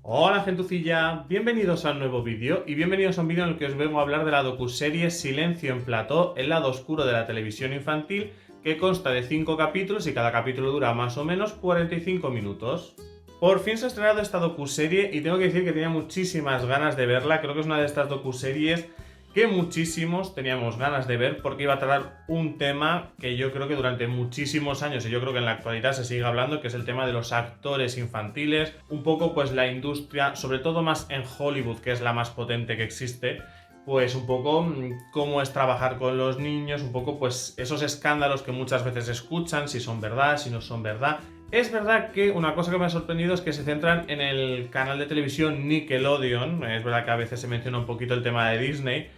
Hola gentucilla, bienvenidos a un nuevo vídeo y bienvenidos a un vídeo en el que os vengo a hablar de la docuserie Silencio en Plató, el lado oscuro de la televisión infantil, que consta de 5 capítulos y cada capítulo dura más o menos 45 minutos. Por fin se ha estrenado esta docuserie y tengo que decir que tenía muchísimas ganas de verla. Creo que es una de estas docuseries que muchísimos teníamos ganas de ver porque iba a tratar un tema que yo creo que durante muchísimos años y yo creo que en la actualidad se sigue hablando, que es el tema de los actores infantiles, un poco pues la industria, sobre todo más en Hollywood, que es la más potente que existe, pues un poco cómo es trabajar con los niños, un poco pues esos escándalos que muchas veces escuchan, si son verdad, si no son verdad. Es verdad que una cosa que me ha sorprendido es que se centran en el canal de televisión Nickelodeon. Es verdad que a veces se menciona un poquito el tema de Disney,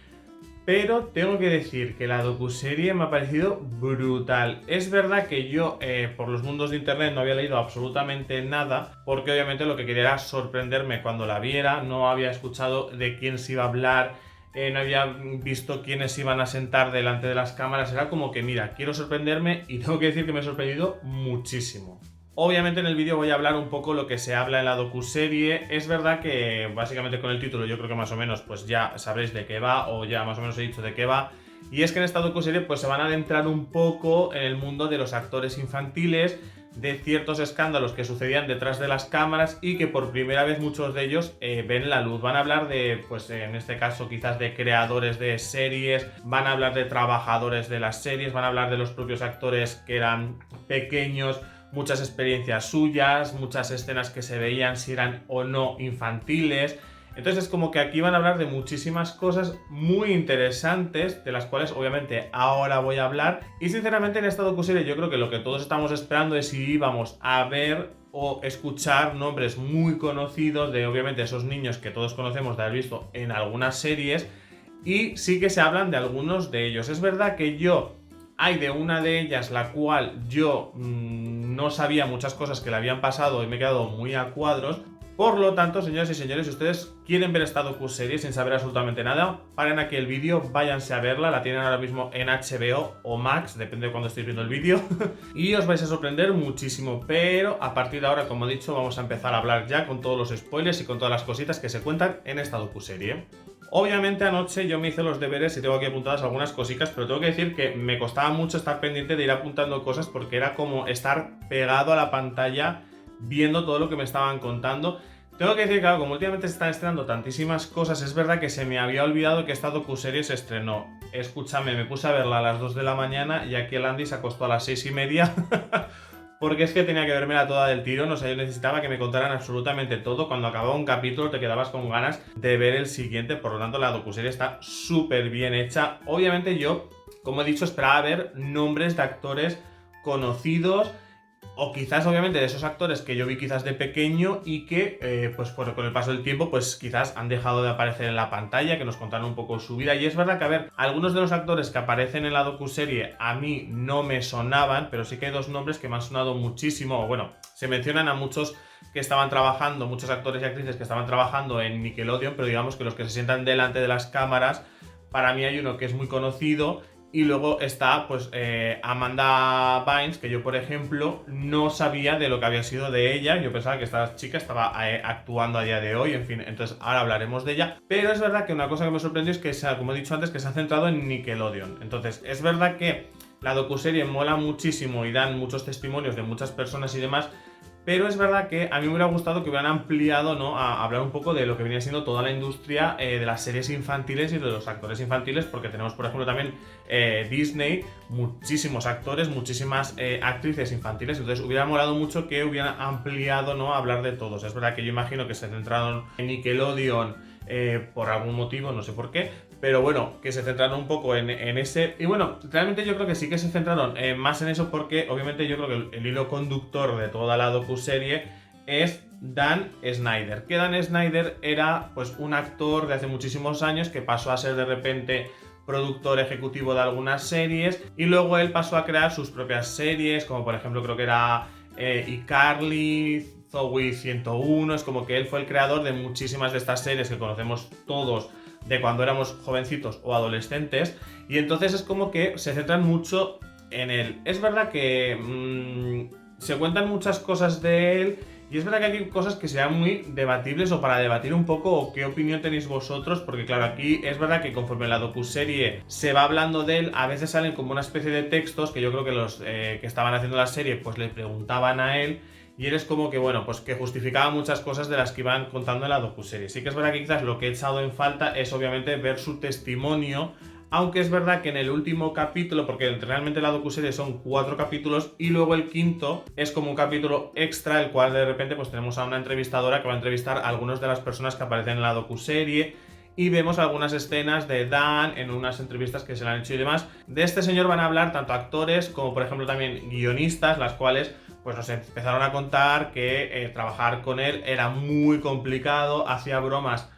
pero tengo que decir que la docuserie me ha parecido brutal. Es verdad que yo por los mundos de internet no había leído absolutamente nada, porque obviamente lo que quería era sorprenderme cuando la viera. No había escuchado de quién se iba a hablar, no había visto quiénes iban a sentar delante de las cámaras. Era como que, mira, quiero sorprenderme y tengo que decir que me he sorprendido muchísimo. Obviamente en el vídeo voy a hablar un poco lo que se habla en la docuserie. Es verdad que básicamente con el título yo creo que más o menos pues ya sabréis de qué va, o ya más o menos he dicho de qué va. Y es que en esta docuserie pues se van a adentrar un poco en el mundo de los actores infantiles, de ciertos escándalos que sucedían detrás de las cámaras y que por primera vez muchos de ellos ven la luz. Van a hablar de, pues en este caso quizás de creadores de series, van a hablar de trabajadores de las series, van a hablar de los propios actores que eran pequeños, muchas experiencias suyas, muchas escenas que se veían si eran o no infantiles. Entonces es como que aquí van a hablar de muchísimas cosas muy interesantes, de las cuales obviamente ahora voy a hablar. Y sinceramente en esta docuserie yo creo que lo que todos estamos esperando es si íbamos a ver o escuchar nombres muy conocidos de obviamente esos niños que todos conocemos de haber visto en algunas series. Y sí que se hablan de algunos de ellos. Es verdad que hay de una de ellas la cual yo no sabía muchas cosas que le habían pasado y me he quedado muy a cuadros. Por lo tanto, señoras y señores, si ustedes quieren ver esta docuserie sin saber absolutamente nada, paren aquí el vídeo, váyanse a verla. La tienen ahora mismo en HBO o Max, depende de cuando estéis viendo el vídeo. Y os vais a sorprender muchísimo. Pero a partir de ahora, como he dicho, vamos a empezar a hablar ya con todos los spoilers y con todas las cositas que se cuentan en esta docuserie. Obviamente anoche yo me hice los deberes y tengo aquí apuntadas algunas cositas, pero tengo que decir que me costaba mucho estar pendiente de ir apuntando cosas porque era como estar pegado a la pantalla viendo todo lo que me estaban contando. Tengo que decir, claro, como últimamente se están estrenando tantísimas cosas, es verdad que se me había olvidado que esta docuserie se estrenó. Escúchame, me puse a verla a las 2 de la mañana y aquí el Andy se acostó a las 6:30 porque es que tenía que vermela toda del tirón. O sea, yo necesitaba que me contaran absolutamente todo. Cuando acababa un capítulo te quedabas con ganas de ver el siguiente. Por lo tanto, la docuserie está súper bien hecha. Obviamente yo, como he dicho, esperaba ver nombres de actores conocidos, o quizás obviamente de esos actores que yo vi quizás de pequeño y que pues con el paso del tiempo pues quizás han dejado de aparecer en la pantalla, que nos contaron un poco su vida. Y es verdad que, a ver, algunos de los actores que aparecen en la docuserie a mí no me sonaban, pero sí que hay dos nombres que me han sonado muchísimo. Bueno, se mencionan a muchos que estaban trabajando, muchos actores y actrices que estaban trabajando en Nickelodeon, pero digamos que los que se sientan delante de las cámaras, para mí hay uno que es muy conocido. Y luego está pues Amanda Bynes, que yo por ejemplo no sabía de lo que había sido de ella. Yo pensaba que esta chica estaba actuando a día de hoy, en fin, entonces ahora hablaremos de ella. Pero es verdad que una cosa que me sorprendió es que, como he dicho antes, que se ha centrado en Nickelodeon. Entonces es verdad que la docuserie mola muchísimo y dan muchos testimonios de muchas personas y demás. Pero es verdad que a mí me hubiera gustado que hubieran ampliado, ¿no?, a hablar un poco de lo que viene siendo toda la industria de las series infantiles y de los actores infantiles, porque tenemos, por ejemplo, también Disney, muchísimos actores, muchísimas actrices infantiles. Entonces hubiera molado mucho que hubieran ampliado, ¿no?, a hablar de todos. Es verdad que yo imagino que se centraron en Nickelodeon por algún motivo, no sé por qué, pero bueno, que se centraron un poco en ese. Y bueno, realmente yo creo que sí que se centraron más en eso porque obviamente yo creo que el hilo conductor de toda la docuserie es Dan Schneider. Que Dan Schneider era pues un actor de hace muchísimos años que pasó a ser de repente productor ejecutivo de algunas series y luego él pasó a crear sus propias series, como por ejemplo creo que era iCarly, Zoey 101. Es como que él fue el creador de muchísimas de estas series que conocemos todos de cuando éramos jovencitos o adolescentes, y entonces es como que se centran mucho en él. Es verdad que se cuentan muchas cosas de él Y es verdad que hay cosas que sean muy debatibles o para debatir un poco o qué opinión tenéis vosotros, porque claro, aquí es verdad que conforme la docuserie se va hablando de él, a veces salen como una especie de textos que yo creo que los que estaban haciendo la serie pues le preguntaban a él y él es como que, bueno, pues que justificaba muchas cosas de las que iban contando en la docuserie. Sí que es verdad que quizás lo que he echado en falta es obviamente ver su testimonio, aunque es verdad que en el último capítulo, porque realmente la docuserie son 4 capítulos y luego el quinto es como un capítulo extra, el cual de repente pues tenemos a una entrevistadora que va a entrevistar a algunas de las personas que aparecen en la docuserie y vemos algunas escenas de Dan en unas entrevistas que se le han hecho y demás. De este señor van a hablar tanto actores como por ejemplo también guionistas, las cuales pues nos empezaron a contar que trabajar con él era muy complicado, hacía bromas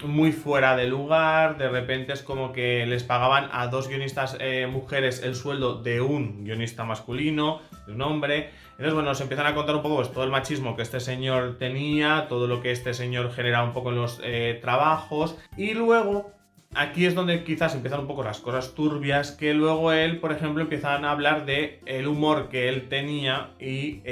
muy fuera de lugar, de repente es como que les pagaban a 2 guionistas mujeres el sueldo de un guionista masculino, de un hombre. Entonces, bueno, nos empiezan a contar un poco pues, todo el machismo que este señor tenía, todo lo que este señor genera un poco en los trabajos. Y luego, aquí es donde quizás empiezan un poco las cosas turbias, que luego él, por ejemplo, empiezan a hablar de el humor que él tenía y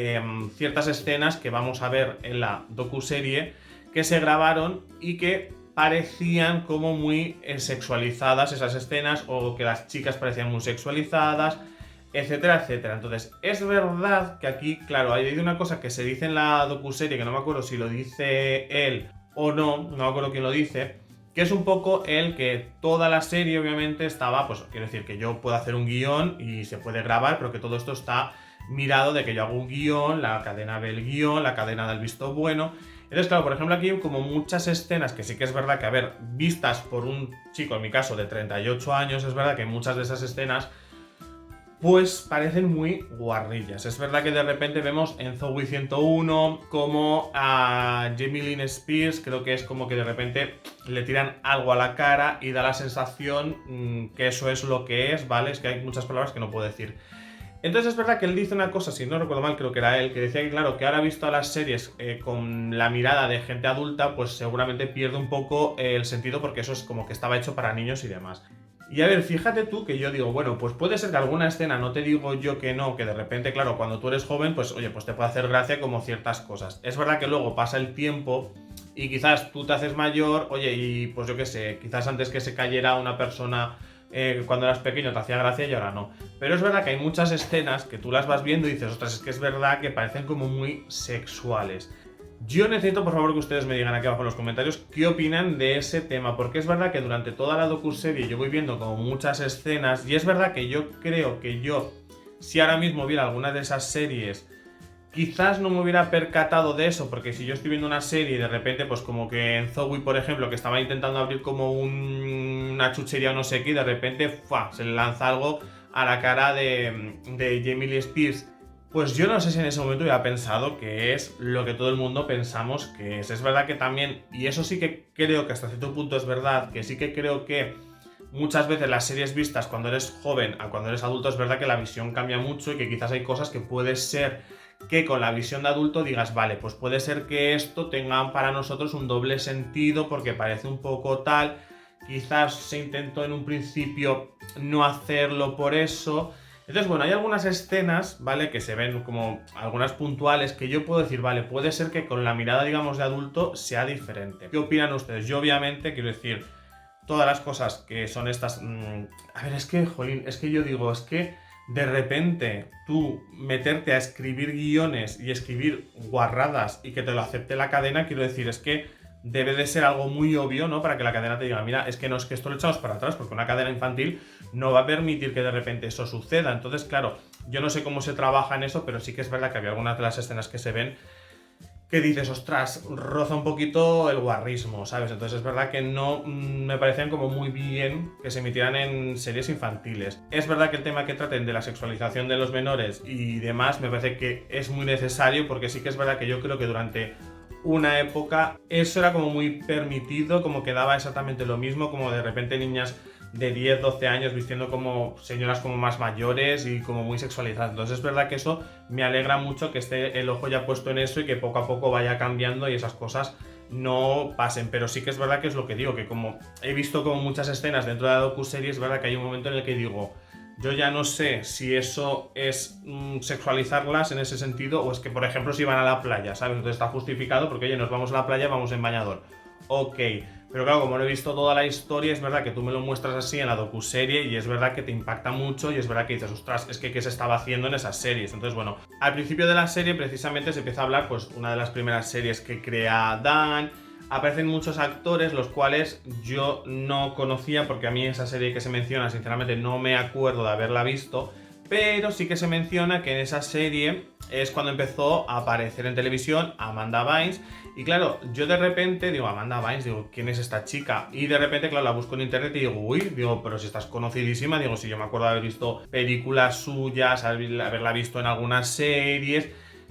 ciertas escenas que vamos a ver en la docuserie que se grabaron y que parecían como muy sexualizadas esas escenas o que las chicas parecían muy sexualizadas, etcétera, etcétera. Entonces, es verdad que aquí, claro, hay una cosa que se dice en la docuserie, que no me acuerdo si lo dice él o no me acuerdo quién lo dice, que es un poco el que toda la serie obviamente estaba, pues quiero decir que yo puedo hacer un guión y se puede grabar, pero que todo esto está mirado de que yo hago un guión, la cadena ve el guión, la cadena da el visto bueno. Entonces, claro, por ejemplo, aquí hay como muchas escenas que sí que es verdad que, a ver, vistas por un chico, en mi caso, de 38 años, es verdad que muchas de esas escenas pues parecen muy guarrillas. Es verdad que de repente vemos en Zoey 101 como a Jamie Lynn Spears, creo que es como que de repente le tiran algo a la cara y da la sensación que eso es lo que es, ¿vale? Es que hay muchas palabras que no puedo decir. Entonces es verdad que él dice una cosa, si no recuerdo mal, creo que era él, que decía que claro, que ahora visto a las series con la mirada de gente adulta, pues seguramente pierde un poco el sentido porque eso es como que estaba hecho para niños y demás. Y a ver, fíjate tú que yo digo, bueno, pues puede ser que alguna escena, no te digo yo que no, que de repente, claro, cuando tú eres joven, pues oye, pues te puede hacer gracia como ciertas cosas. Es verdad que luego pasa el tiempo y quizás tú te haces mayor, oye, y pues yo qué sé, quizás antes que se cayera una persona cuando eras pequeño te hacía gracia y ahora no. Pero es verdad que hay muchas escenas que tú las vas viendo y dices, ostras, es que es verdad que parecen como muy sexuales. Yo necesito, por favor, que ustedes me digan aquí abajo en los comentarios qué opinan de ese tema, porque es verdad que durante toda la docuserie yo voy viendo como muchas escenas y es verdad que yo creo que yo, si ahora mismo viera alguna de esas series, quizás no me hubiera percatado de eso, porque si yo estoy viendo una serie y de repente, pues como que en Zoey, por ejemplo, que estaba intentando abrir como una chuchería o no sé qué, y de repente se le lanza algo a la cara de Jamie Lee Spears. Pues yo no sé si en ese momento hubiera pensado que es lo que todo el mundo pensamos que es. Es verdad que también, y eso sí que creo que hasta cierto punto es verdad, que sí que creo que muchas veces las series vistas cuando eres joven a cuando eres adulto es verdad que la visión cambia mucho y que quizás hay cosas que puede ser que con la visión de adulto digas, vale, pues puede ser que esto tenga para nosotros un doble sentido porque parece un poco tal, quizás se intentó en un principio no hacerlo por eso. Entonces, bueno, hay algunas escenas, ¿vale? Que se ven como algunas puntuales que yo puedo decir, vale, puede ser que con la mirada, digamos, de adulto sea diferente. ¿Qué opinan ustedes? Yo obviamente quiero decir, todas las cosas que son estas... a ver, es que, jolín, es que yo digo, es que de repente tú meterte a escribir guiones y escribir guarradas y que te lo acepte la cadena, quiero decir, es que debe de ser algo muy obvio, ¿no? Para que la cadena te diga, mira, es que no es que esto lo echamos para atrás, porque una cadena infantil no va a permitir que de repente eso suceda. Entonces, claro, yo no sé cómo se trabaja en eso, pero sí que es verdad que había algunas de las escenas que se ven que dices, ostras, roza un poquito el guarrismo, ¿sabes? Entonces es verdad que no me parecen como muy bien que se emitieran en series infantiles. Es verdad que el tema que traten de la sexualización de los menores y demás me parece que es muy necesario porque sí que es verdad que yo creo que durante una época eso era como muy permitido, como que daba exactamente lo mismo, como de repente niñas de 10, 12 años vistiendo como señoras como más mayores y como muy sexualizadas. Entonces es verdad que eso me alegra mucho que esté el ojo ya puesto en eso y que poco a poco vaya cambiando y esas cosas no pasen. Pero sí que es verdad que es lo que digo, que como he visto como muchas escenas dentro de la docuserie, es verdad que hay un momento en el que digo, Yo ya no sé si eso es sexualizarlas en ese sentido o es que, por ejemplo, si van a la playa, ¿sabes? Entonces está justificado porque, oye, nos vamos a la playa, vamos en bañador. Ok, pero claro, como no he visto toda la historia, es verdad que tú me lo muestras así en la docuserie y es verdad que te impacta mucho y es verdad que dices, ostras, es que qué se estaba haciendo en esas series. Entonces, bueno, al principio de la serie precisamente se empieza a hablar, pues, una de las primeras series que crea Dan. Aparecen muchos actores, los cuales yo no conocía, porque a mí esa serie que se menciona, sinceramente, no me acuerdo de haberla visto, pero sí que se menciona que en esa serie es cuando empezó a aparecer en televisión Amanda Bynes. Y claro, yo de repente digo, Amanda Bynes, digo, ¿quién es esta chica? Y de repente, claro, la busco en internet y digo, uy, digo, pero si estás conocidísima, digo, si yo me acuerdo de haber visto películas suyas, haberla visto en algunas series.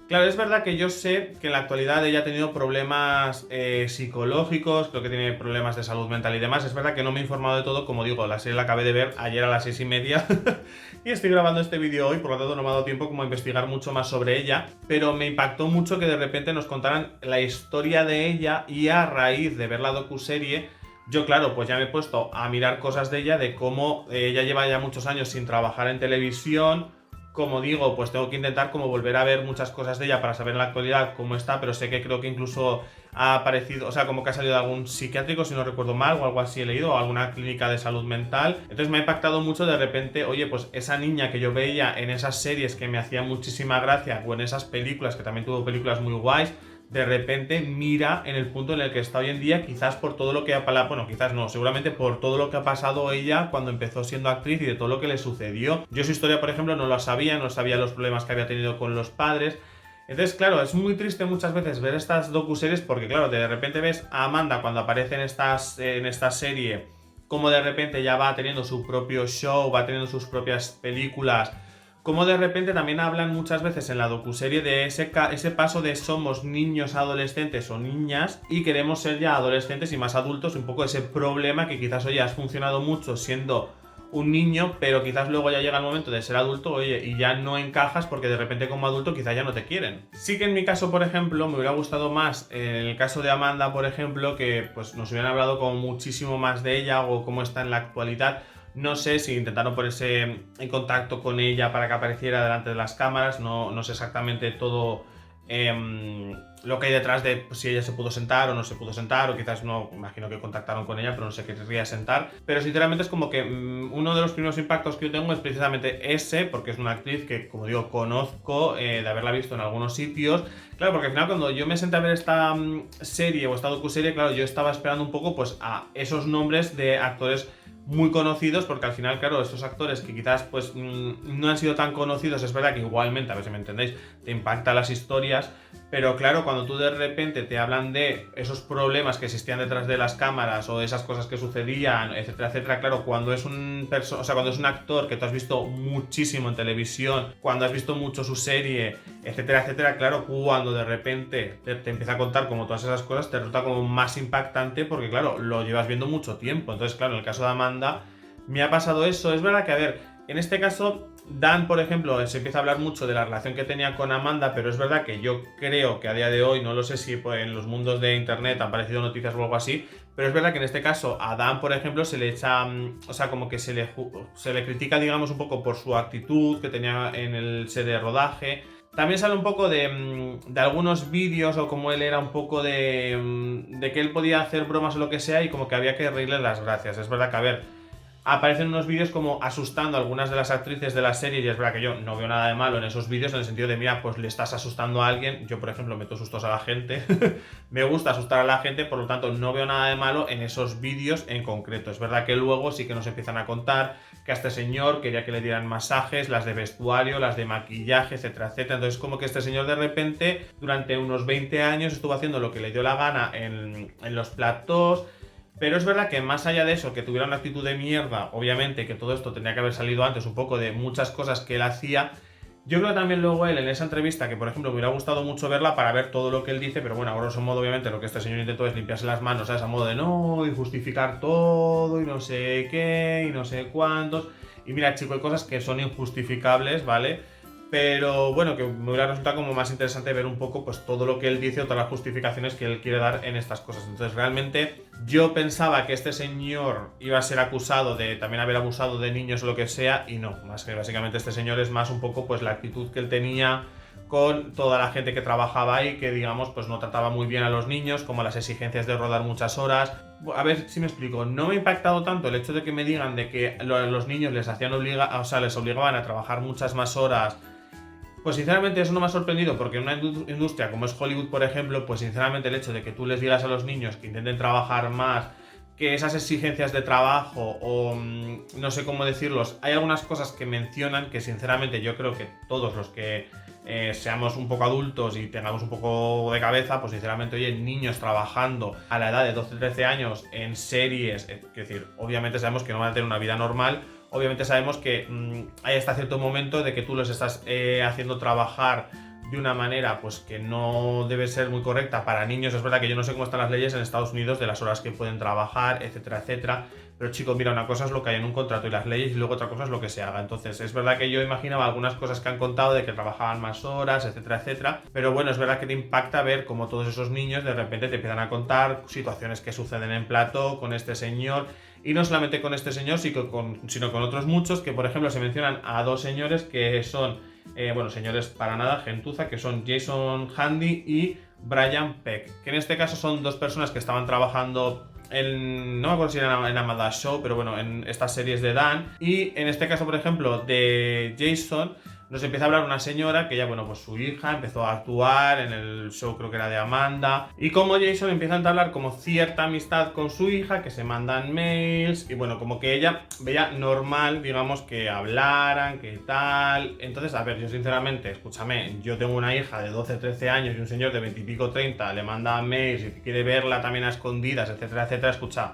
Claro, es verdad que yo sé que en la actualidad ella ha tenido problemas psicológicos, creo que tiene problemas de salud mental y demás. Es verdad que no me he informado de todo, como digo, la serie la acabé de ver ayer a las 6:30 y estoy grabando este vídeo hoy, por lo tanto no me ha dado tiempo como a investigar mucho más sobre ella, pero me impactó mucho que de repente nos contaran la historia de ella y a raíz de ver la docuserie, yo claro, pues ya me he puesto a mirar cosas de ella, de cómo ella lleva ya muchos años sin trabajar en televisión. Como digo, pues tengo que intentar como volver a ver muchas cosas de ella para saber en la actualidad cómo está, pero sé que creo que incluso ha aparecido, o sea, como que ha salido de algún psiquiátrico, si no recuerdo mal, o algo así he leído, o alguna clínica de salud mental. Entonces me ha impactado mucho de repente, oye, pues esa niña que yo veía en esas series que me hacía muchísima gracia, o en esas películas, que también tuvo películas muy guays, de repente mira en el punto en el que está hoy en día, quizás por todo lo que ha pasado, bueno, quizás no, seguramente por todo lo que ha pasado ella cuando empezó siendo actriz y de todo lo que le sucedió. Yo su historia, por ejemplo, no la sabía, no sabía los problemas que había tenido con los padres. Entonces, claro, es muy triste muchas veces ver estas docuseries porque, claro, de repente ves a Amanda cuando aparece en esta serie, como de repente ya va teniendo su propio show, va teniendo sus propias películas, como de repente también hablan muchas veces en la docuserie de ese paso de somos niños, adolescentes o niñas y queremos ser ya adolescentes y más adultos, un poco ese problema que quizás hoy has funcionado mucho siendo un niño, pero quizás luego ya llega el momento de ser adulto, oye, y ya no encajas porque de repente como adulto quizás ya no te quieren. Sí que en mi caso, por ejemplo, me hubiera gustado más, en el caso de Amanda, por ejemplo, que pues nos hubieran hablado como muchísimo más de ella o cómo está en la actualidad. No sé si intentaron ponerse en contacto con ella para que apareciera delante de las cámaras, no sé exactamente todo lo que hay detrás de pues, si ella se pudo sentar o no se pudo sentar, o quizás no, imagino que contactaron con ella, pero no se querría sentar. Pero sinceramente es como que uno de los primeros impactos que yo tengo es precisamente ese, porque es una actriz que, como digo, conozco de haberla visto en algunos sitios. Claro, porque al final cuando yo me senté a ver esta serie o esta docuserie, claro, yo estaba esperando un poco pues a esos nombres de actores muy conocidos, porque al final, claro, estos actores que quizás pues no han sido tan conocidos, es verdad que igualmente, a ver si me entendéis, te impactan las historias, pero claro, cuando tú de repente te hablan de esos problemas que existían detrás de las cámaras o de esas cosas que sucedían, etcétera, etcétera, claro, cuando es cuando es un actor que tú has visto muchísimo en televisión, cuando has visto mucho su serie, etcétera, etcétera, claro, cuando de repente te empieza a contar como todas esas cosas, te resulta como más impactante porque, claro, lo llevas viendo mucho tiempo. Entonces, claro, en el caso de Amanda, me ha pasado eso. Es verdad que, a ver, en este caso, Dan, por ejemplo, se empieza a hablar mucho de la relación que tenía con Amanda, pero es verdad que yo creo que a día de hoy, no lo sé si pues, en los mundos de internet han aparecido noticias o algo así, pero es verdad que en este caso a Dan, por ejemplo, se le echa, o sea, como que se le critica, digamos, un poco por su actitud que tenía en el set de rodaje. También sale un poco de algunos vídeos o como él era un poco de que él podía hacer bromas o lo que sea y como que había que reírle las gracias. Es verdad que, a ver, aparecen unos vídeos como asustando a algunas de las actrices de la serie y es verdad que yo no veo nada de malo en esos vídeos en el sentido de, mira, pues le estás asustando a alguien. Yo, por ejemplo, meto sustos a la gente. Me gusta asustar a la gente, por lo tanto no veo nada de malo en esos vídeos en concreto. Es verdad que luego sí que nos empiezan a contar que a este señor quería que le dieran masajes, las de vestuario, las de maquillaje, etcétera, etcétera. Entonces como que este señor de repente durante unos 20 años estuvo haciendo lo que le dio la gana en los platós. Pero es verdad que más allá de eso, que tuviera una actitud de mierda, obviamente que todo esto tendría que haber salido antes un poco de muchas cosas que él hacía. Yo creo también luego él en esa entrevista, que por ejemplo me hubiera gustado mucho verla para ver todo lo que él dice, pero bueno, a grosso modo obviamente lo que este señor intentó es limpiarse las manos, ¿sabes? A modo de no, y justificar todo, y no sé qué, y no sé cuántos. Y mira, chico, hay cosas que son injustificables, ¿vale? pero bueno, que me hubiera resultado como más interesante ver un poco pues todo lo que él dice o todas las justificaciones que él quiere dar en estas cosas. Entonces realmente yo pensaba que este señor iba a ser acusado de también haber abusado de niños o lo que sea, y no, más que básicamente este señor es más un poco pues la actitud que él tenía con toda la gente que trabajaba ahí, que digamos pues no trataba muy bien a los niños, como las exigencias de rodar muchas horas. A ver si me explico, no me ha impactado tanto el hecho de que me digan de que a los niños les hacían les obligaban a trabajar muchas más horas. Pues sinceramente eso no me ha sorprendido, porque en una industria como es Hollywood, por ejemplo, pues sinceramente el hecho de que tú les digas a los niños que intenten trabajar más, que esas exigencias de trabajo o no sé cómo decirlos, hay algunas cosas que mencionan que sinceramente yo creo que todos los que seamos un poco adultos y tengamos un poco de cabeza, pues sinceramente, oye, niños trabajando a la edad de 12-13 años en series, es decir, obviamente sabemos que no van a tener una vida normal. Obviamente sabemos que hay hasta cierto momento de que tú los estás haciendo trabajar de una manera pues que no debe ser muy correcta para niños. Es verdad que yo no sé cómo están las leyes en Estados Unidos de las horas que pueden trabajar, etcétera, etcétera. Pero chicos, mira, una cosa es lo que hay en un contrato y las leyes, y luego otra cosa es lo que se haga. Entonces, es verdad que yo imaginaba algunas cosas que han contado de que trabajaban más horas, etcétera, etcétera. Pero bueno, es verdad que te impacta ver cómo todos esos niños de repente te empiezan a contar situaciones que suceden en plató con este señor. Y no solamente con este señor, sino con otros muchos, que por ejemplo se mencionan a dos señores que son, señores para nada, gentuza, que son Jason Handy y Brian Peck, que en este caso son dos personas que estaban trabajando no me acuerdo si era en Amada Show, pero bueno, en estas series de Dan. Y en este caso, por ejemplo, de Jason, nos empieza a hablar una señora que ya, bueno, pues su hija empezó a actuar en el show, creo que era de Amanda, y como Jason empieza a entablar como cierta amistad con su hija, que se mandan mails, y bueno, como que ella veía normal, digamos, que hablaran, que tal. Entonces, a ver, yo sinceramente, escúchame, yo tengo una hija de 12-13 años y un señor de 20 y pico 30 le manda mails y quiere verla también a escondidas, etcétera, etcétera. Escucha,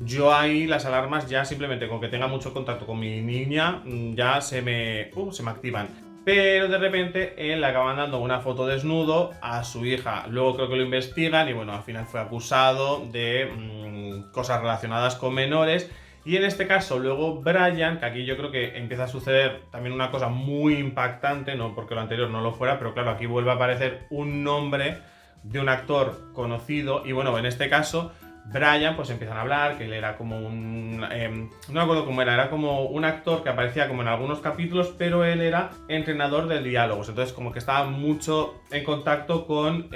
yo ahí las alarmas ya simplemente con que tenga mucho contacto con mi niña ya se me activan. Pero de repente él le acaban dando una foto desnudo a su hija. Luego creo que lo investigan y bueno, al final fue acusado de cosas relacionadas con menores. Y en este caso luego Brian, que aquí yo creo que empieza a suceder también una cosa muy impactante, no porque lo anterior no lo fuera, pero claro, aquí vuelve a aparecer un nombre de un actor conocido. Y bueno, en este caso Brian, pues empiezan a hablar, que él era como no me acuerdo cómo era como un actor que aparecía como en algunos capítulos, pero él era entrenador de diálogos, entonces como que estaba mucho en contacto con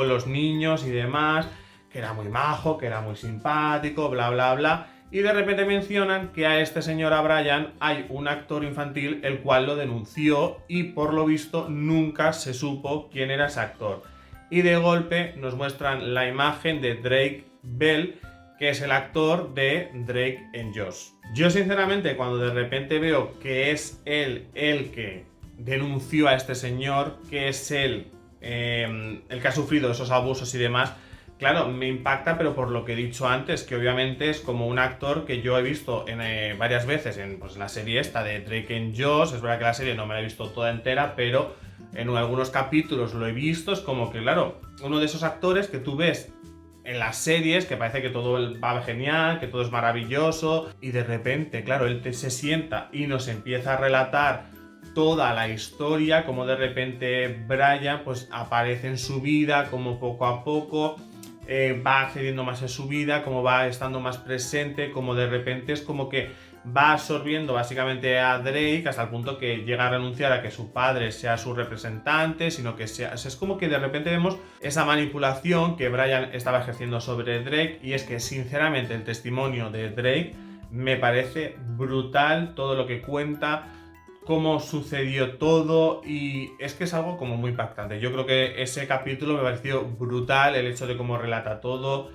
los niños y demás, que era muy majo, que era muy simpático, bla, bla, bla. Y de repente mencionan que a este señor, a Brian, hay un actor infantil el cual lo denunció y por lo visto nunca se supo quién era ese actor. Y de golpe nos muestran la imagen de Drake Bell, que es el actor de Drake en Josh. Yo sinceramente cuando de repente veo que es él el que denunció a este señor, que es él el que ha sufrido esos abusos y demás, claro, me impacta, pero por lo que he dicho antes, que obviamente es como un actor que yo he visto varias veces en la serie esta de Drake and Josh. Es verdad que la serie no me la he visto toda entera, pero en algunos capítulos lo he visto. Es como que, claro, uno de esos actores que tú ves en las series, que parece que todo va genial, que todo es maravilloso, y de repente, claro, él se sienta y nos empieza a relatar toda la historia, como de repente Brian pues aparece en su vida, como poco a poco va accediendo más en su vida, como va estando más presente, como de repente es como que va absorbiendo básicamente a Drake hasta el punto que llega a renunciar a que su padre sea su representante, sino que es como que de repente vemos esa manipulación que Brian estaba ejerciendo sobre Drake. Y es que sinceramente el testimonio de Drake me parece brutal, todo lo que cuenta, cómo sucedió todo, y es que es algo como muy impactante. Yo creo que ese capítulo me pareció brutal, el hecho de cómo relata todo,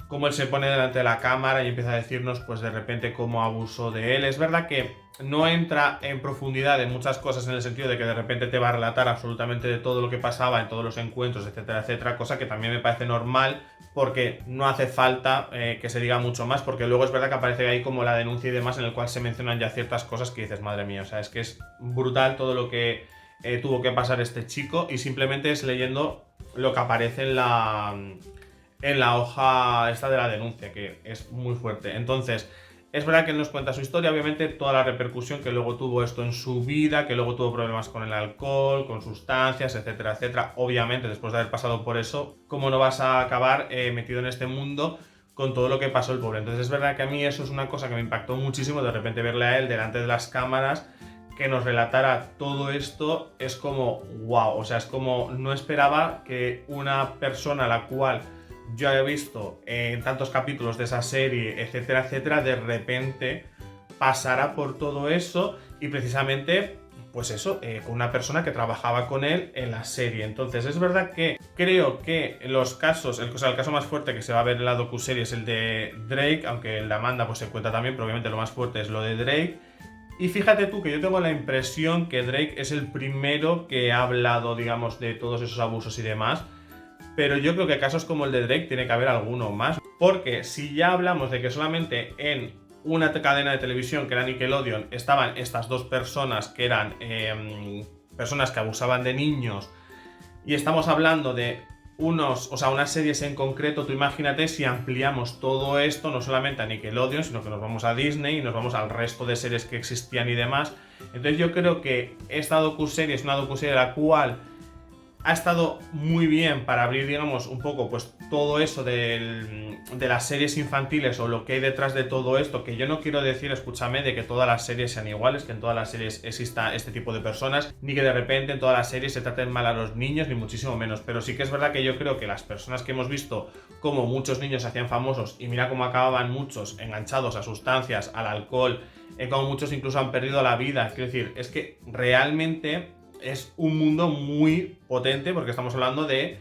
cómo él se pone delante de la cámara y empieza a decirnos pues de repente cómo abusó de él. Es verdad que no entra en profundidad en muchas cosas en el sentido de que de repente te va a relatar absolutamente de todo lo que pasaba en todos los encuentros, etcétera, etcétera, cosa que también me parece normal porque no hace falta que se diga mucho más, porque luego es verdad que aparece ahí como la denuncia y demás en el cual se mencionan ya ciertas cosas que dices, madre mía, o sea, es que es brutal todo lo que tuvo que pasar este chico, y simplemente es leyendo lo que aparece en la hoja esta de la denuncia, que es muy fuerte. Entonces, Es verdad que él nos cuenta su historia, obviamente toda la repercusión que luego tuvo esto en su vida, que luego tuvo problemas con el alcohol, con sustancias, etcétera, etcétera. Obviamente, después de haber pasado por eso, ¿cómo no vas a acabar metido en este mundo con todo lo que pasó el pobre? Entonces es verdad que a mí eso es una cosa que me impactó muchísimo, de repente verle a él delante de las cámaras, que nos relatara todo esto, es como wow, o sea, es como no esperaba que una persona a la cual yo había visto en tantos capítulos de esa serie, etcétera, etcétera, de repente pasara por todo eso y precisamente, pues eso, con una persona que trabajaba con él en la serie. Entonces es verdad que creo que los casos, el caso más fuerte que se va a ver en la docuserie es el de Drake, aunque el de Amanda pues se cuenta también, pero obviamente lo más fuerte es lo de Drake. Y fíjate tú que yo tengo la impresión que Drake es el primero que ha hablado, digamos, de todos esos abusos y demás. Pero yo creo que casos como el de Drake tiene que haber alguno más. Porque si ya hablamos de que solamente en una cadena de televisión que era Nickelodeon estaban estas dos personas que eran personas que abusaban de niños, y estamos hablando de unas series en concreto, tú imagínate si ampliamos todo esto no solamente a Nickelodeon, sino que nos vamos a Disney y nos vamos al resto de series que existían y demás. Entonces yo creo que esta docuserie es una docuserie la cual ha estado muy bien para abrir, digamos, un poco pues todo eso de las series infantiles o lo que hay detrás de todo esto, que yo no quiero decir, escúchame, de que todas las series sean iguales, que en todas las series exista este tipo de personas, ni que de repente en todas las series se traten mal a los niños, ni muchísimo menos, pero sí que es verdad que yo creo que las personas que hemos visto como muchos niños se hacían famosos y mira cómo acababan muchos enganchados a sustancias, al alcohol, como muchos incluso han perdido la vida, quiero decir, es que realmente es un mundo muy potente porque estamos hablando de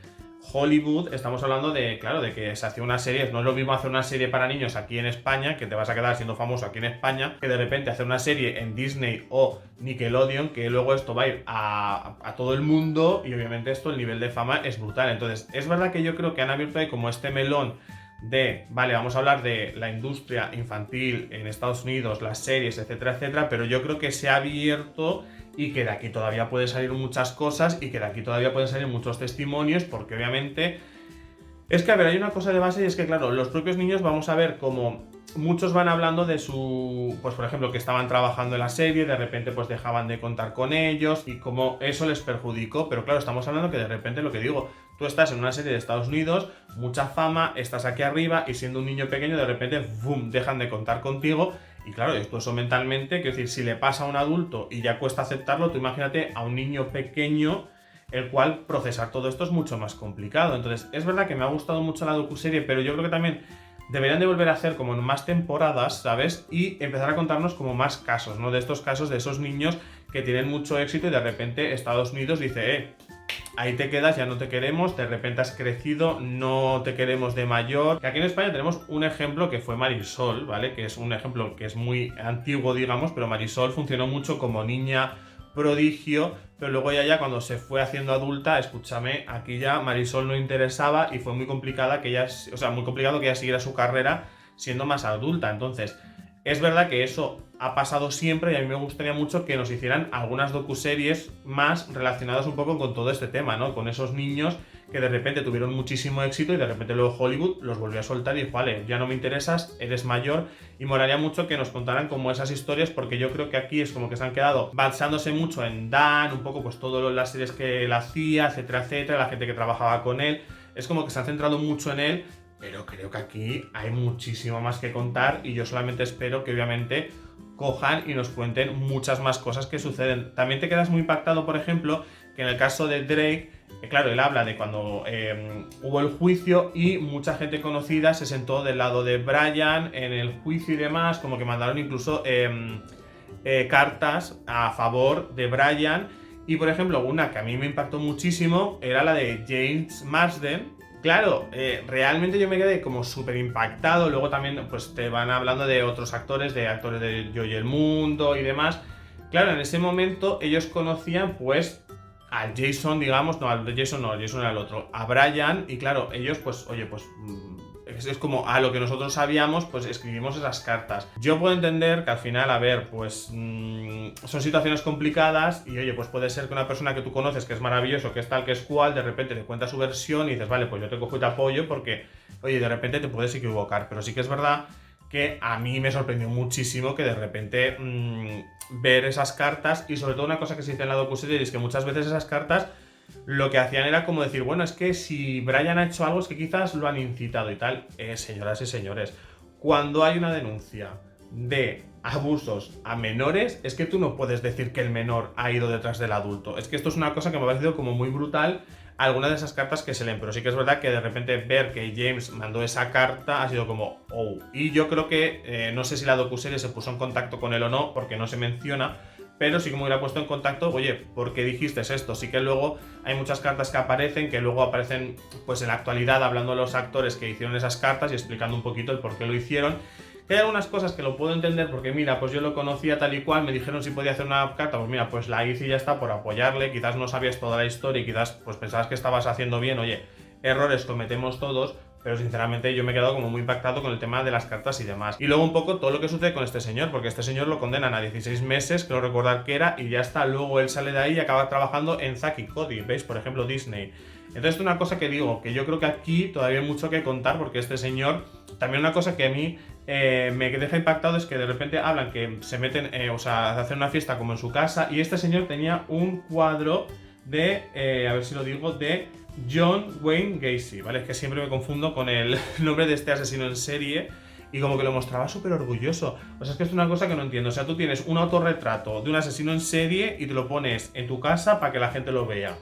Hollywood, estamos hablando de, claro, de que se hace una serie, no es lo mismo hacer una serie para niños aquí en España, que te vas a quedar siendo famoso aquí en España, que de repente hacer una serie en Disney o Nickelodeon, que luego esto va a ir a todo el mundo y obviamente esto, el nivel de fama es brutal. Entonces, es verdad que yo creo que han abierto ahí como este melón de, vale, vamos a hablar de la industria infantil en Estados Unidos, las series, etcétera, etcétera, pero yo creo que se ha abierto y que de aquí todavía pueden salir muchas cosas y que de aquí todavía pueden salir muchos testimonios, porque obviamente es que, a ver, hay una cosa de base y es que, claro, los propios niños vamos a ver como muchos van hablando de su, pues por ejemplo, que estaban trabajando en la serie, de repente pues dejaban de contar con ellos y como eso les perjudicó, pero claro, estamos hablando que de repente, lo que digo, tú estás en una serie de Estados Unidos, mucha fama, estás aquí arriba y siendo un niño pequeño de repente, ¡bum!, dejan de contar contigo. Y claro, esto eso mentalmente, quiero decir, si le pasa a un adulto y ya cuesta aceptarlo, tú imagínate a un niño pequeño, el cual procesar todo esto es mucho más complicado. Entonces, es verdad que me ha gustado mucho la docuserie, pero yo creo que también deberían de volver a hacer como más temporadas, ¿sabes? Y empezar a contarnos como más casos, ¿no? De estos casos de esos niños que tienen mucho éxito y de repente Estados Unidos dice, ahí te quedas, ya no te queremos, de repente has crecido, no te queremos de mayor. Que aquí en España tenemos un ejemplo que fue Marisol, ¿vale? Que es un ejemplo que es muy antiguo, digamos, pero Marisol funcionó mucho como niña prodigio, pero luego ya cuando se fue haciendo adulta, escúchame, aquí ya Marisol no interesaba y fue muy complicada que ella, o sea, muy complicado que ella siguiera su carrera siendo más adulta. Entonces, es verdad que eso ha pasado siempre y a mí me gustaría mucho que nos hicieran algunas docuseries más relacionadas un poco con todo este tema, ¿no? Con esos niños que de repente tuvieron muchísimo éxito y de repente luego Hollywood los volvió a soltar y dijo, vale, ya no me interesas, eres mayor, y molaría mucho que nos contaran como esas historias, porque yo creo que aquí es como que se han quedado basándose mucho en Dan, un poco pues todas las series que él hacía, etcétera, etcétera, la gente que trabajaba con él, es como que se han centrado mucho en él, pero creo que aquí hay muchísimo más que contar y yo solamente espero que obviamente cojan y nos cuenten muchas más cosas que suceden. También te quedas muy impactado, por ejemplo, que en el caso de Drake, claro, él habla de cuando hubo el juicio y mucha gente conocida se sentó del lado de Brian en el juicio y demás, como que mandaron incluso cartas a favor de Brian. Y por ejemplo, una que a mí me impactó muchísimo era la de James Marsden. Claro, realmente yo me quedé como súper impactado. Luego también pues te van hablando de otros actores, de Yo y el Mundo y demás. Claro, en ese momento ellos conocían pues al Jason, digamos, no, al Jason no, Jason era el otro, a Brian, y claro, ellos pues, oye, pues es como a lo que nosotros sabíamos, pues escribimos esas cartas. Yo puedo entender que al final, a ver, pues son situaciones complicadas y oye, pues puede ser que una persona que tú conoces, que es maravilloso, que es tal, que es cual, de repente te cuenta su versión y dices, vale, pues yo te cojo y te apoyo porque, oye, de repente te puedes equivocar, pero sí que es verdad que a mí me sorprendió muchísimo que de repente ver esas cartas, y sobre todo una cosa que se dice en la docuserie es que muchas veces esas cartas lo que hacían era como decir, bueno, es que si Brian ha hecho algo es que quizás lo han incitado y tal. Señoras y señores, cuando hay una denuncia de abusos a menores, es que tú no puedes decir que el menor ha ido detrás del adulto. Es que esto es una cosa que me ha parecido como muy brutal, algunas de esas cartas que se leen, pero sí que es verdad que de repente ver que James mandó esa carta ha sido como, oh. Y yo creo que, no sé si la docuserie se puso en contacto con él o no, porque no se menciona, pero sí que me hubiera puesto en contacto, oye, ¿por qué dijiste esto? Sí que luego hay muchas cartas que luego aparecen pues en la actualidad hablando de los actores que hicieron esas cartas y explicando un poquito el por qué lo hicieron. Que hay algunas cosas que lo puedo entender porque mira, pues yo lo conocía tal y cual, me dijeron si podía hacer una carta, pues mira, pues la hice y ya está, por apoyarle, quizás no sabías toda la historia y quizás pues pensabas que estabas haciendo bien, oye, errores cometemos todos, pero sinceramente yo me he quedado como muy impactado con el tema de las cartas y demás. Y luego un poco todo lo que sucede con este señor, porque este señor lo condenan a 16 meses, creo recordar que era, y ya está, luego él sale de ahí y acaba trabajando en Zack y Cody, ¿veis? Por ejemplo, Disney. Entonces, una cosa que digo, que yo creo que aquí todavía hay mucho que contar, porque este señor, también una cosa que a mí me deja impactado es que de repente hablan que se meten, hacen una fiesta como en su casa, y este señor tenía un cuadro de, a ver si lo digo, de John Wayne Gacy, ¿vale? Es que siempre me confundo con el nombre de este asesino en serie, y como que lo mostraba súper orgulloso. O sea, es que es una cosa que no entiendo. O sea, tú tienes un autorretrato de un asesino en serie y te lo pones en tu casa para que la gente lo vea.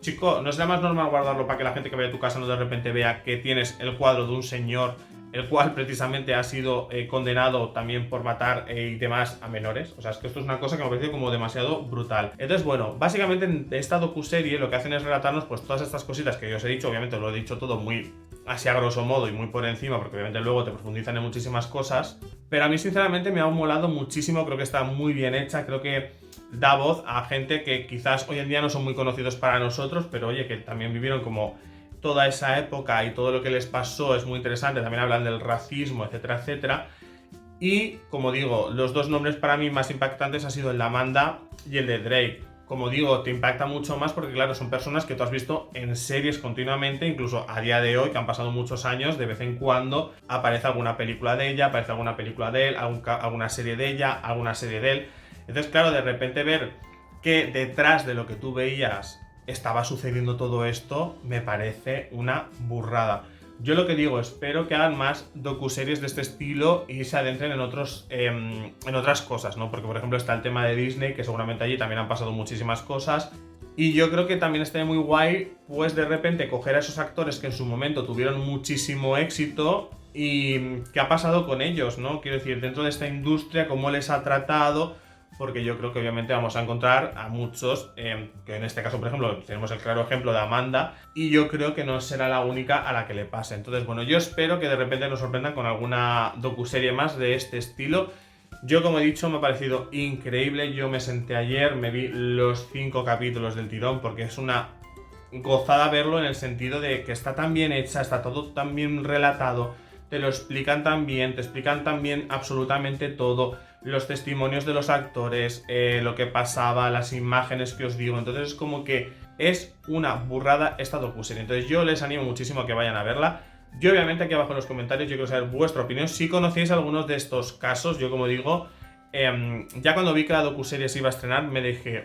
Chico, ¿no será más normal guardarlo para que la gente que vea tu casa no de repente vea que tienes el cuadro de un señor el cual precisamente ha sido condenado también por matar y demás a menores? O sea, es que esto es una cosa que me parece como demasiado brutal. Entonces, bueno, básicamente en esta docuserie lo que hacen es relatarnos pues todas estas cositas que yo os he dicho. Obviamente lo he dicho todo muy así a grosso modo y muy por encima, porque obviamente luego te profundizan en muchísimas cosas, pero a mí sinceramente me ha molado muchísimo. Creo que está muy bien hecha, creo que da voz a gente que quizás hoy en día no son muy conocidos para nosotros, pero oye, que también vivieron como toda esa época y todo lo que les pasó es muy interesante. También hablan del racismo, etcétera, etcétera. Y, como digo, los dos nombres para mí más impactantes han sido el de Amanda y el de Drake. Como digo, te impacta mucho más porque, claro, son personas que tú has visto en series continuamente, incluso a día de hoy, que han pasado muchos años, de vez en cuando aparece alguna película de ella, aparece alguna película de él, alguna serie de ella, alguna serie de él. Entonces, claro, de repente ver que detrás de lo que tú veías estaba sucediendo todo esto, me parece una burrada. Yo lo que digo, espero que hagan más docuseries de este estilo y se adentren en otras cosas, ¿no? Porque, por ejemplo, está el tema de Disney, que seguramente allí también han pasado muchísimas cosas. Y yo creo que también estaría muy guay, pues de repente coger a esos actores que en su momento tuvieron muchísimo éxito y qué ha pasado con ellos, ¿no? Quiero decir, dentro de esta industria, cómo les ha tratado. Porque yo creo que obviamente vamos a encontrar a muchos, que en este caso, por ejemplo, tenemos el claro ejemplo de Amanda, y yo creo que no será la única a la que le pase. Entonces, bueno, yo espero que de repente nos sorprendan con alguna docuserie más de este estilo. Yo, como he dicho, me ha parecido increíble. Yo me senté ayer, me vi los 5 capítulos del tirón, porque es una gozada verlo en el sentido de que está tan bien hecha, está todo tan bien relatado, te lo explican tan bien, te explican tan bien absolutamente todo, los testimonios de los actores, lo que pasaba, las imágenes que os digo. Entonces es como que es una burrada esta docuserie. Entonces yo les animo muchísimo a que vayan a verla. Yo obviamente aquí abajo en los comentarios yo quiero saber vuestra opinión. Si conocéis algunos de estos casos, yo como digo, ya cuando vi que la docuserie se iba a estrenar me dije,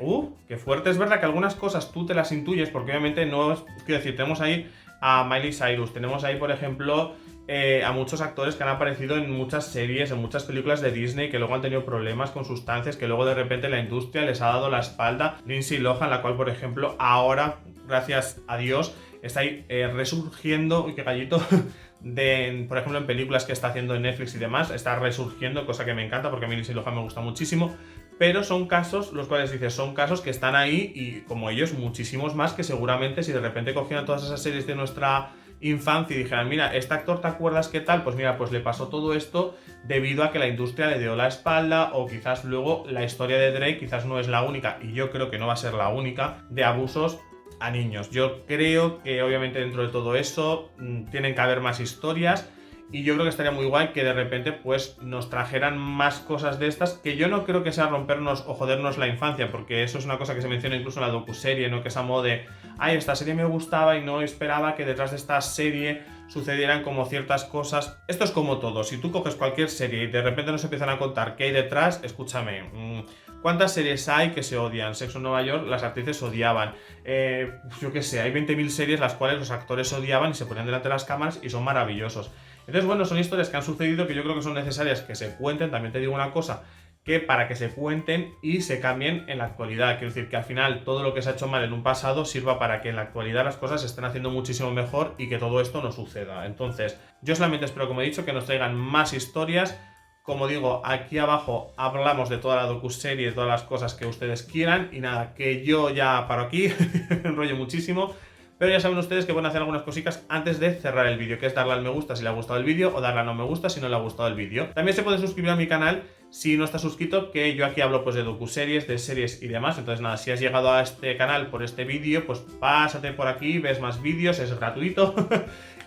qué fuerte. Es verdad que algunas cosas tú te las intuyes porque obviamente no es, quiero decir, tenemos ahí a Miley Cyrus, tenemos ahí por ejemplo a muchos actores que han aparecido en muchas series, en muchas películas de Disney, que luego han tenido problemas con sustancias, que luego de repente la industria les ha dado la espalda. Lindsay Lohan, la cual por ejemplo ahora, gracias a Dios, está ahí resurgiendo, uy qué gallito, por ejemplo en películas que está haciendo en Netflix y demás, está resurgiendo, cosa que me encanta porque a mí Lindsay Lohan me gusta muchísimo. Pero son casos, los cuales dices, son casos que están ahí y como ellos, muchísimos más que seguramente si de repente cogieran todas esas series de nuestra infancia y dijeran, mira, este actor, ¿te acuerdas qué tal? Pues mira, pues le pasó todo esto debido a que la industria le dio la espalda, o quizás luego la historia de Drake quizás no es la única, y yo creo que no va a ser la única, de abusos a niños. Yo creo que obviamente dentro de todo eso tienen que haber más historias. Y yo creo que estaría muy guay que de repente pues nos trajeran más cosas de estas, que yo no creo que sea rompernos o jodernos la infancia, porque eso es una cosa que se menciona incluso en la docuserie, ¿no? Que es a modo de, ay, esta serie me gustaba y no esperaba que detrás de esta serie sucedieran como ciertas cosas. Esto es como todo, si tú coges cualquier serie y de repente nos empiezan a contar qué hay detrás, escúchame, ¿cuántas series hay que se odian? Sexo en Nueva York, las actrices odiaban. Yo qué sé, hay 20.000 series las cuales los actores odiaban y se ponen delante de las cámaras y son maravillosos. Entonces, bueno, son historias que han sucedido que yo creo que son necesarias que se cuenten. También te digo una cosa, que para que se cuenten y se cambien en la actualidad. Quiero decir que al final todo lo que se ha hecho mal en un pasado sirva para que en la actualidad las cosas se estén haciendo muchísimo mejor y que todo esto no suceda. Entonces, yo solamente espero, como he dicho, que nos traigan más historias. Como digo, aquí abajo hablamos de toda la docuserie, todas las cosas que ustedes quieran. Y nada, que yo ya paro aquí, me enrollo muchísimo. Pero ya saben ustedes que pueden hacer algunas cositas antes de cerrar el vídeo, que es darle al me gusta si le ha gustado el vídeo o darle a no me gusta si no le ha gustado el vídeo. También se puede suscribir a mi canal si no estás suscrito, que yo aquí hablo pues de docuseries, de series y demás. Entonces nada, si has llegado a este canal por este vídeo, pues pásate por aquí, ves más vídeos, es gratuito.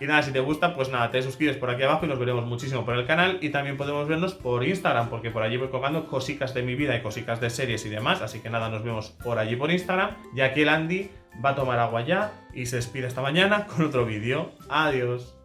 Y nada, si te gusta, pues nada, te suscribes por aquí abajo y nos veremos muchísimo por el canal. Y también podemos vernos por Instagram, porque por allí voy colgando cositas de mi vida y cositas de series y demás. Así que nada, nos vemos por allí por Instagram. Y aquí el Andy va a tomar agua ya y se despide esta mañana con otro vídeo. Adiós.